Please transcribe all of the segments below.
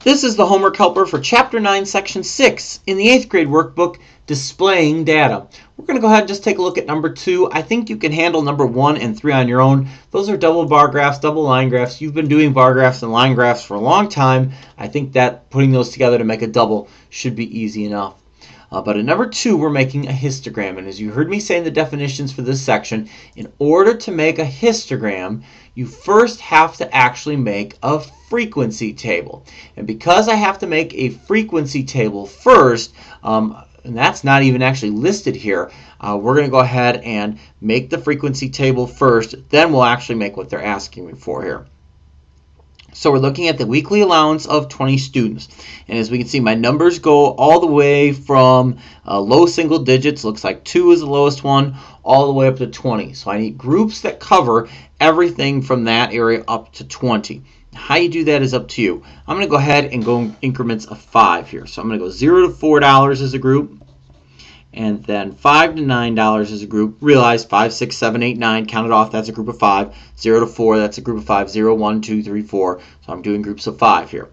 This is the homework helper for Chapter 9, Section 6 in the 8th grade workbook, Displaying Data. We're going to go ahead and just take a look at number 2. I think you can handle number 1 and 3 on your own. Those are double bar graphs, double line graphs. You've been doing bar graphs and line graphs for a long time. I think that putting those together to make a double should be easy enough. But in number 2, we're making a histogram. And as you heard me say in the definitions for this section, in order to make a histogram, you first have to actually make a frequency table. And because I have to make a frequency table first, and that's not even actually listed here, we're going to go ahead and make the frequency table first. Then we'll actually make what they're asking me for here. So we're looking at the weekly allowance of 20 students. And as we can see, my numbers go all the way from low single digits, looks like 2 is the lowest one, all the way up to 20. So I need groups that cover everything from that area up to 20. How you do that is up to you. I'm going to go ahead and go in increments of 5 here. So I'm going to go $0 to $4 as a group. And then $5 to $9 is a group. Realize 5, 6, 7, 8, 9. Count it off. That's a group of 5. 0 to 4. That's a group of 5. 0, 1, 2, 3, 4. So I'm doing groups of 5 here.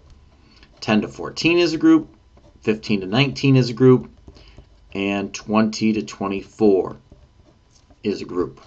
10 to 14 is a group. 15 to 19 is a group. And 20 to 24 is a group.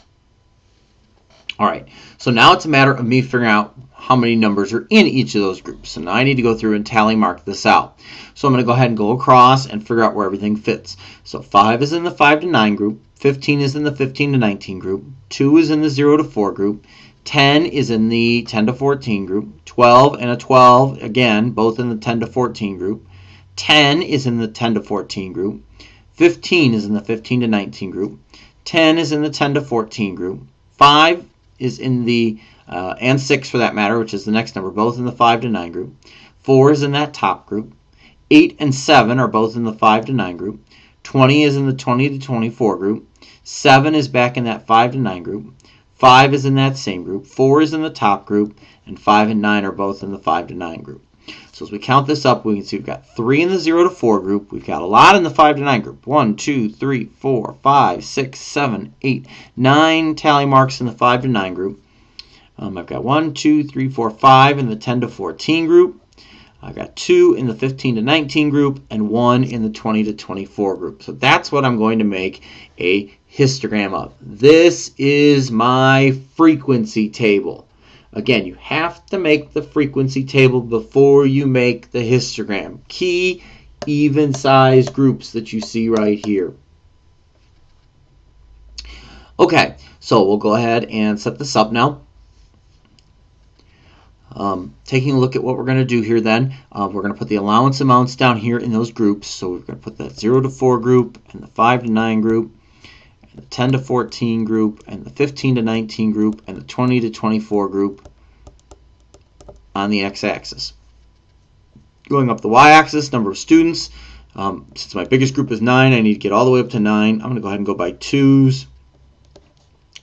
All right. So now it's a matter of me figuring out how many numbers are in each of those groups. So now I need to go through and tally mark this out. So I'm going to go ahead and go across and figure out where everything fits. So 5 is in the 5 to 9 group. 15 is in the 15 to 19 group. 2 is in the 0 to 4 group. 10 is in the 10 to 14 group. 12 and a 12, again, both in the 10 to 14 group. 10 is in the 10 to 14 group. 15 is in the 15 to 19 group. 10 is in the 10 to 14 group. 5 is in the, and 6 for that matter, which is the next number, both in the 5 to 9 group. 4 is in that top group. 8 and 7 are both in the 5 to 9 group. 20 is in the 20 to 24 group. 7 is back in that 5 to 9 group. 5 is in that same group. 4 is in the top group. And 5 and 9 are both in the 5 to 9 group. So as we count this up, we can see we've got 3 in the 0 to 4 group. We've got a lot in the 5 to 9 group. 1, 2, 3, 4, 5, 6, 7, 8, 9 tally marks in the 5 to 9 group. I've got 1, 2, 3, 4, 5 in the 10 to 14 group. I've got 2 in the 15 to 19 group and 1 in the 20 to 24 group. So that's what I'm going to make a histogram of. This is my frequency table. Again, you have to make the frequency table before you make the histogram. Key even size groups that you see right here. Okay, so we'll go ahead and set this up now. Taking a look at what we're going to do here then, we're going to put the allowance amounts down here in those groups. So we're going to put that 0 to 4 group and the 5 to 9 group, and the 10 to 14 group, and the 15 to 19 group, and the 20 to 24 group on the x-axis. Going up the y-axis, number of students. Since my biggest group is 9, I need to get all the way up to 9. I'm going to go ahead and go by 2s,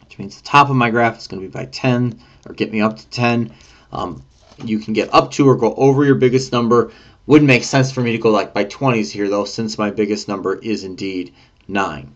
which means the top of my graph is going to be by 10, or get me up to 10. You can get up to or go over your biggest number. Wouldn't make sense for me to go like by 20s here though, since my biggest number is indeed 9.